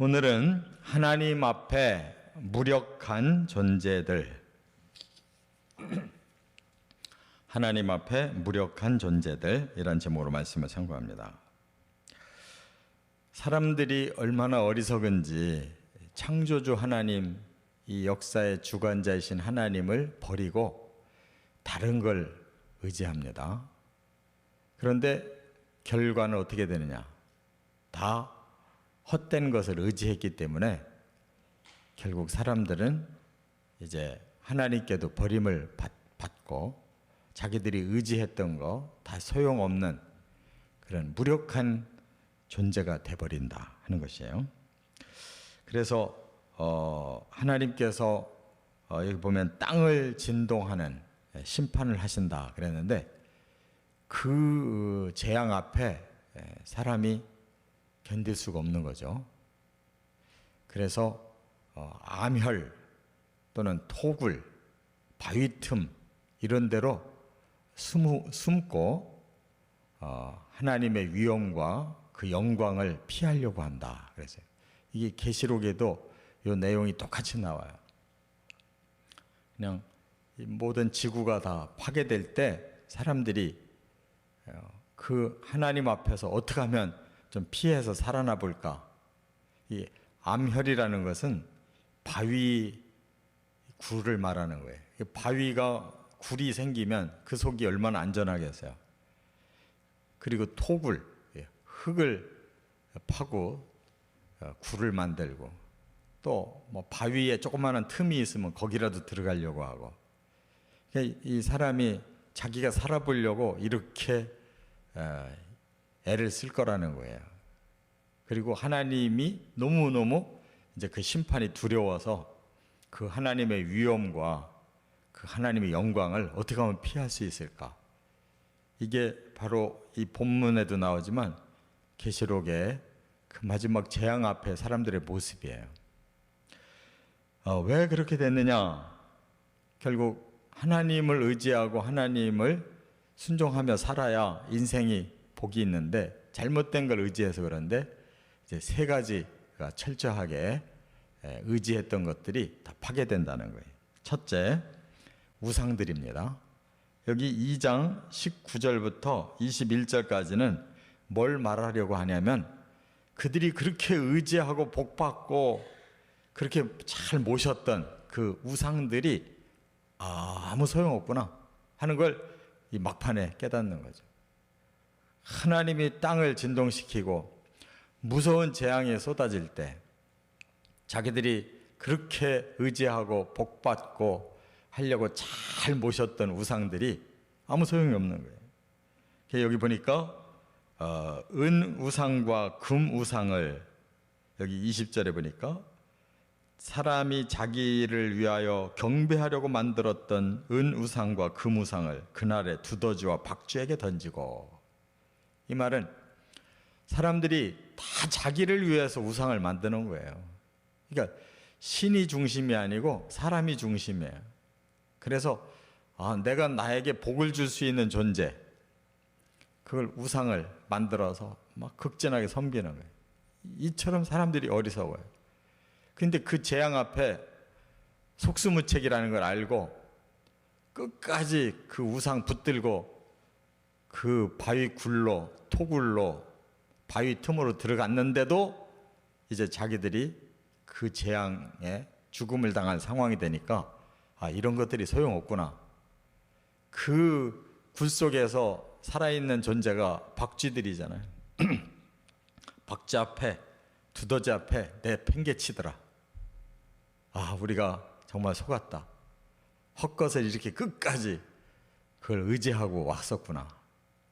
오늘은 하나님 앞에 무력한 존재들, 하나님 앞에 무력한 존재들, 이런 제목으로 말씀을 참고합니다. 사람들이 얼마나 어리석은지 창조주 하나님, 이 역사의 주관자이신 하나님을 버리고 다른 걸 의지합니다. 그런데 결과는 어떻게 되느냐? 다 헛된 것을 의지했기 때문에 결국 사람들은 이제 하나님께도 버림을 받고 자기들이 의지했던 거 다 소용없는 그런 무력한 존재가 돼버린다 하는 것이에요. 그래서 하나님께서 여기 보면 땅을 진동하는 심판을 하신다 그랬는데 그 재앙 앞에 사람이 견딜 수가 없는 거죠. 그래서 암혈 또는 토굴, 바위 틈 이런 데로 숨고 하나님의 위엄과 그 영광을 피하려고 한다 그랬어요. 이게 계시록에도 이 내용이 똑같이 나와요. 그냥 모든 지구가 다 파괴될 때 사람들이 그 하나님 앞에서 어떻게 하면 좀 피해서 살아나 볼까? 이 암혈이라는 것은 바위 굴을 말하는 거예요. 바위가 굴이 생기면 그 속이 얼마나 안전하겠어요. 그리고 토굴, 흙을 파고 굴을 만들고 또 뭐 바위에 조그마한 틈이 있으면 거기라도 들어가려고 하고 이 사람이 자기가 살아보려고 이렇게 애를 쓸 거라는 거예요. 그리고 하나님이 너무너무 이제 그 심판이 두려워서 그 하나님의 위엄과 그 하나님의 영광을 어떻게 하면 피할 수 있을까? 이게 바로 이 본문에도 나오지만 계시록의 그 마지막 재앙 앞에 사람들의 모습이에요. 왜 그렇게 됐느냐? 결국 하나님을 의지하고 하나님을 순종하며 살아야 인생이 복이 있는데 잘못된 걸 의지해서 그런데 이제 세 가지가 철저하게 의지했던 것들이 다 파괴된다는 거예요. 첫째, 우상들입니다. 여기 2장 19절부터 21절까지는 뭘 말하려고 하냐면 그들이 그렇게 의지하고 복받고 그렇게 잘 모셨던 그 우상들이 아무 소용없구나 하는 걸 이 막판에 깨닫는 거죠. 하나님이 땅을 진동시키고 무서운 재앙이 쏟아질 때 자기들이 그렇게 의지하고 복받고 하려고 잘 모셨던 우상들이 아무 소용이 없는 거예요. 여기 보니까 은 우상과 금 우상을 여기 20절에 보니까 사람이 자기를 위하여 경배하려고 만들었던 은 우상과 금 우상을 그날에 두더지와 박쥐에게 던지고, 이 말은 사람들이 다 자기를 위해서 우상을 만드는 거예요. 그러니까 신이 중심이 아니고 사람이 중심이에요. 그래서 내가 나에게 복을 줄 수 있는 존재, 그걸 우상을 만들어서 막 극진하게 섬기는 거예요. 이처럼 사람들이 어리석어요. 근데 그 재앙 앞에 속수무책이라는 걸 알고 끝까지 그 우상 붙들고 그 바위 굴로, 토굴로, 바위 틈으로 들어갔는데도 이제 자기들이 그 재앙에 죽음을 당한 상황이 되니까 이런 것들이 소용없구나. 그 굴 속에서 살아있는 존재가 박쥐들이잖아요. 박쥐 앞에, 두더지 앞에 내 팽개치더라. 우리가 정말 속았다. 헛것을 이렇게 끝까지 그걸 의지하고 왔었구나.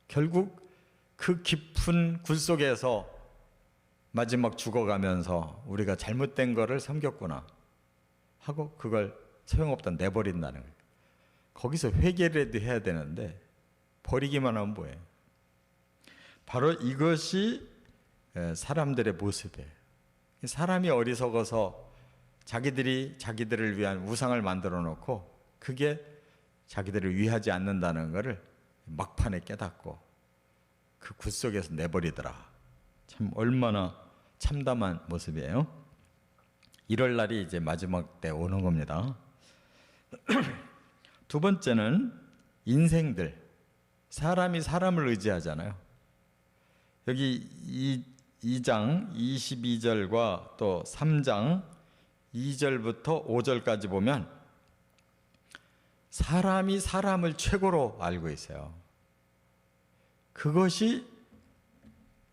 결국 그 깊은 굴 속에서 마지막 죽어가면서 우리가 잘못된 거를 섬겼구나 하고 그걸 소용없다 내버린다는 거예요. 거기서 회개라도 해야 되는데 버리기만 하면 뭐예요? 바로 이것이 사람들의 모습이에요. 사람이 어리석어서 자기들이 자기들을 위한 우상을 만들어 놓고 그게 자기들을 위하지 않는다는 것을 막판에 깨닫고 그 굴 속에서 내버리더라. 참 얼마나 참담한 모습이에요. 이럴 날이 이제 마지막 때 오는 겁니다. 두 번째는 인생들. 사람이 사람을 의지하잖아요. 여기 2장 22절과 또 3장 2절부터 5절까지 보면 사람이 사람을 최고로 알고 있어요. 그것이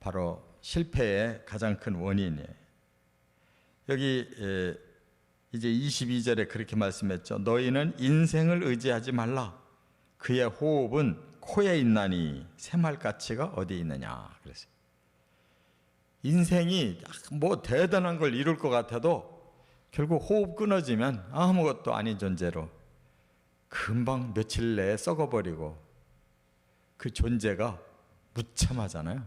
바로 실패의 가장 큰 원인이에요. 여기 이제 22절에 그렇게 말씀했죠. 너희는 인생을 의지하지 말라. 그의 호흡은 코에 있나니 새말 가치가 어디 있느냐 그랬어요. 인생이 뭐 대단한 걸 이룰 것 같아도 결국 호흡 끊어지면 아무것도 아닌 존재로 금방 며칠 내에 썩어버리고 그 존재가 무참하잖아요.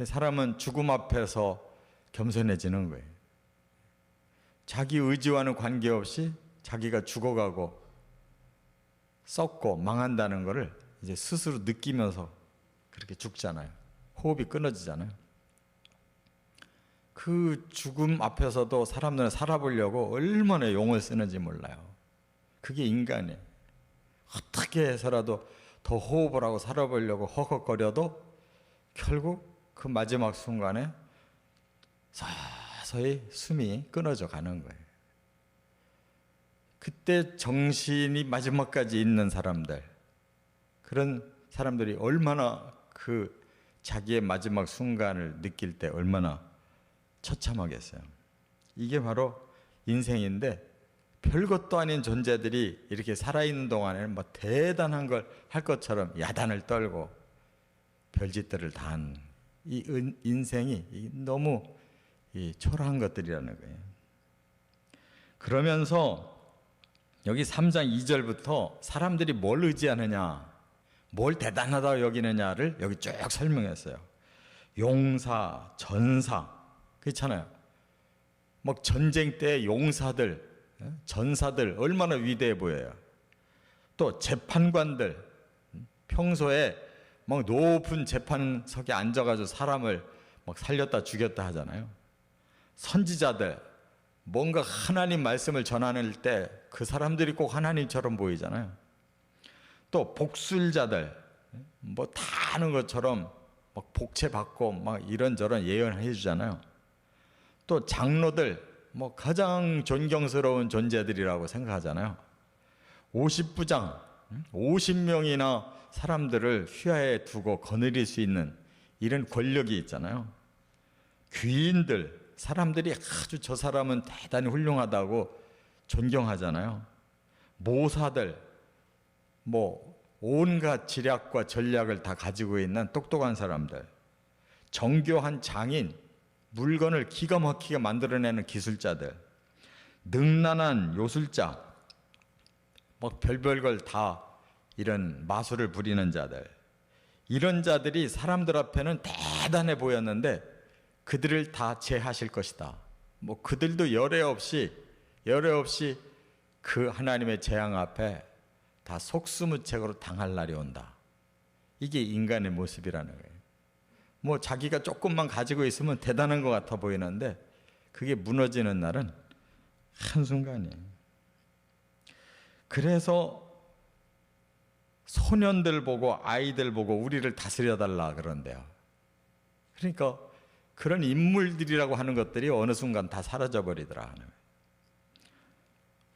사람은 죽음 앞에서 겸손해지는 거예요. 자기 의지와는 관계없이 자기가 죽어가고 썩고 망한다는 것을 이제 스스로 느끼면서 그렇게 죽잖아요. 호흡이 끊어지잖아요. 그 죽음 앞에서도 사람들은 살아보려고 얼마나 용을 쓰는지 몰라요. 그게 인간이에요. 어떻게 해서라도 더 호흡을 하고 살아보려고 허걱거려도 결국 그 마지막 순간에 서서히 숨이 끊어져 가는 거예요. 그때 정신이 마지막까지 있는 사람들, 그런 사람들이 얼마나 그 자기의 마지막 순간을 느낄 때 얼마나 처참하겠어요. 이게 바로 인생인데 별것도 아닌 존재들이 이렇게 살아있는 동안에는 뭐 대단한 걸 할 것처럼 야단을 떨고 별짓들을 다 한 이 인생이 너무 초라한 것들이라는 거예요. 그러면서 여기 3장 2절부터 사람들이 뭘 의지하느냐, 뭘 대단하다고 여기느냐를 여기 쭉 설명했어요. 용사, 전사, 그렇잖아요. 막 전쟁 때 용사들, 전사들 얼마나 위대해 보여요. 또 재판관들, 평소에 막 높은 재판석에 앉아가지고 사람을 막 살렸다 죽였다 하잖아요. 선지자들, 뭔가 하나님 말씀을 전하는 때 그 사람들이 꼭 하나님처럼 보이잖아요. 또 복술자들, 뭐 다 아는 것처럼 막 복채 받고 막 이런저런 예언해 주잖아요. 또 장로들, 뭐 가장 존경스러운 존재들이라고 생각하잖아요. 50부장, 50명이나 사람들을 휘하에 두고 거느릴 수 있는 이런 권력이 있잖아요. 귀인들, 사람들이 아주 저 사람은 대단히 훌륭하다고 존경하잖아요. 모사들, 뭐 온갖 지략과 전략을 다 가지고 있는 똑똑한 사람들, 정교한 장인, 물건을 기가 막히게 만들어내는 기술자들, 능란한 요술자, 막 별별 걸 다 이런 마술을 부리는 자들, 이런 자들이 사람들 앞에는 대단해 보였는데 그들을 다 제하실 것이다. 뭐 그들도 열애 없이 그 하나님의 재앙 앞에 다 속수무책으로 당할 날이 온다. 이게 인간의 모습이라는 거예요. 뭐 자기가 조금만 가지고 있으면 대단한 것 같아 보이는데 그게 무너지는 날은 한순간이에요. 그래서 소년들 보고 아이들 보고 우리를 다스려달라 그런대요. 그러니까 그런 인물들이라고 하는 것들이 어느 순간 다 사라져버리더라 하는 거예요.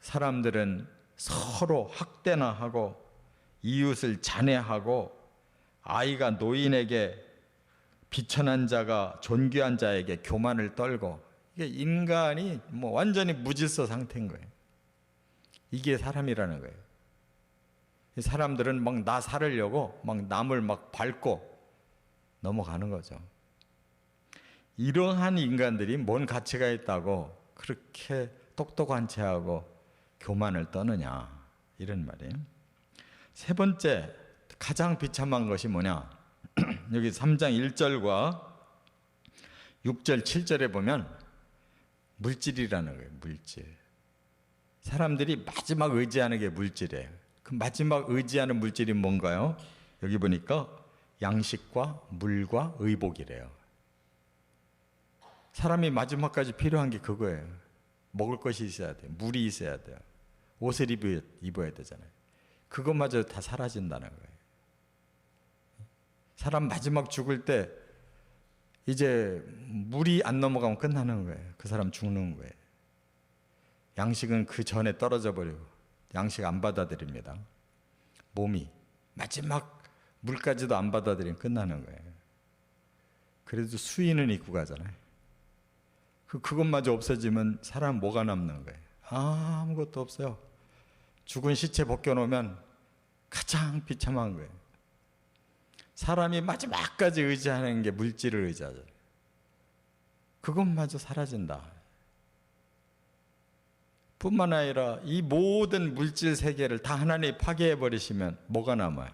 사람들은 서로 학대나 하고 이웃을 잔해하고 아이가 노인에게 비천한 자가 존귀한 자에게 교만을 떨고, 이게 인간이 뭐 완전히 무질서 상태인 거예요. 이게 사람이라는 거예요. 사람들은 막 나 살으려고 막 남을 막 밟고 넘어가는 거죠. 이러한 인간들이 뭔 가치가 있다고 그렇게 똑똑한 체하고 교만을 떠느냐, 이런 말이에요. 세 번째, 가장 비참한 것이 뭐냐? 여기 3장 1절과 6절 7절에 보면 물질이라는 거예요. 물질. 사람들이 마지막 의지하는 게 물질이에요. 그 마지막 의지하는 물질이 뭔가요? 여기 보니까 양식과 물과 의복이래요. 사람이 마지막까지 필요한 게 그거예요. 먹을 것이 있어야 돼요. 물이 있어야 돼요. 옷을 입어야 되잖아요. 그것마저 다 사라진다는 거예요. 사람 마지막 죽을 때 이제 물이 안 넘어가면 끝나는 거예요. 그 사람 죽는 거예요. 양식은 그 전에 떨어져 버리고 양식 안 받아들입니다. 몸이 마지막 물까지도 안 받아들이면 끝나는 거예요. 그래도 수의는 입고 가잖아요. 그것마저 없어지면 사람 뭐가 남는 거예요? 아무것도 없어요. 죽은 시체 벗겨놓으면 가장 비참한 거예요. 사람이 마지막까지 의지하는 게 물질을 의지하죠. 그것마저 사라진다. 뿐만 아니라 이 모든 물질 세계를 다 하나님이 파괴해 버리시면 뭐가 남아요?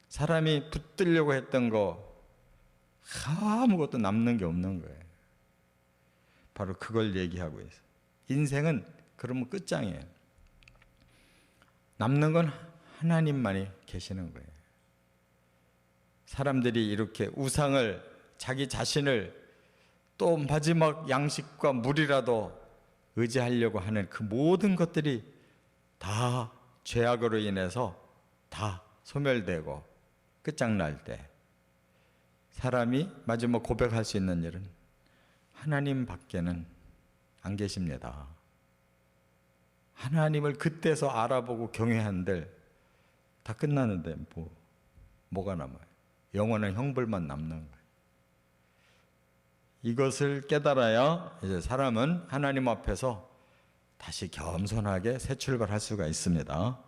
사람이 붙들려고 했던 거 아무것도 남는 게 없는 거예요. 바로 그걸 얘기하고 있어요. 인생은 그러면 끝장이에요. 남는 건 하나님만이 계시는 거예요. 사람들이 이렇게 우상을, 자기 자신을 또 마지막 양식과 물이라도 의지하려고 하는 그 모든 것들이 다 죄악으로 인해서 다 소멸되고 끝장날 때 사람이 마지막 고백할 수 있는 일은 하나님 밖에는 안 계십니다. 하나님을 그때서 알아보고 경외한들 다 끝나는데 뭐가 남아요? 영원한 형벌만 남는 거예요. 이것을 깨달아야 이제 사람은 하나님 앞에서 다시 겸손하게 새 출발할 수가 있습니다.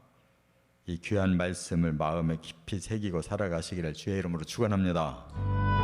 이 귀한 말씀을 마음에 깊이 새기고 살아가시기를 주의 이름으로 축원합니다.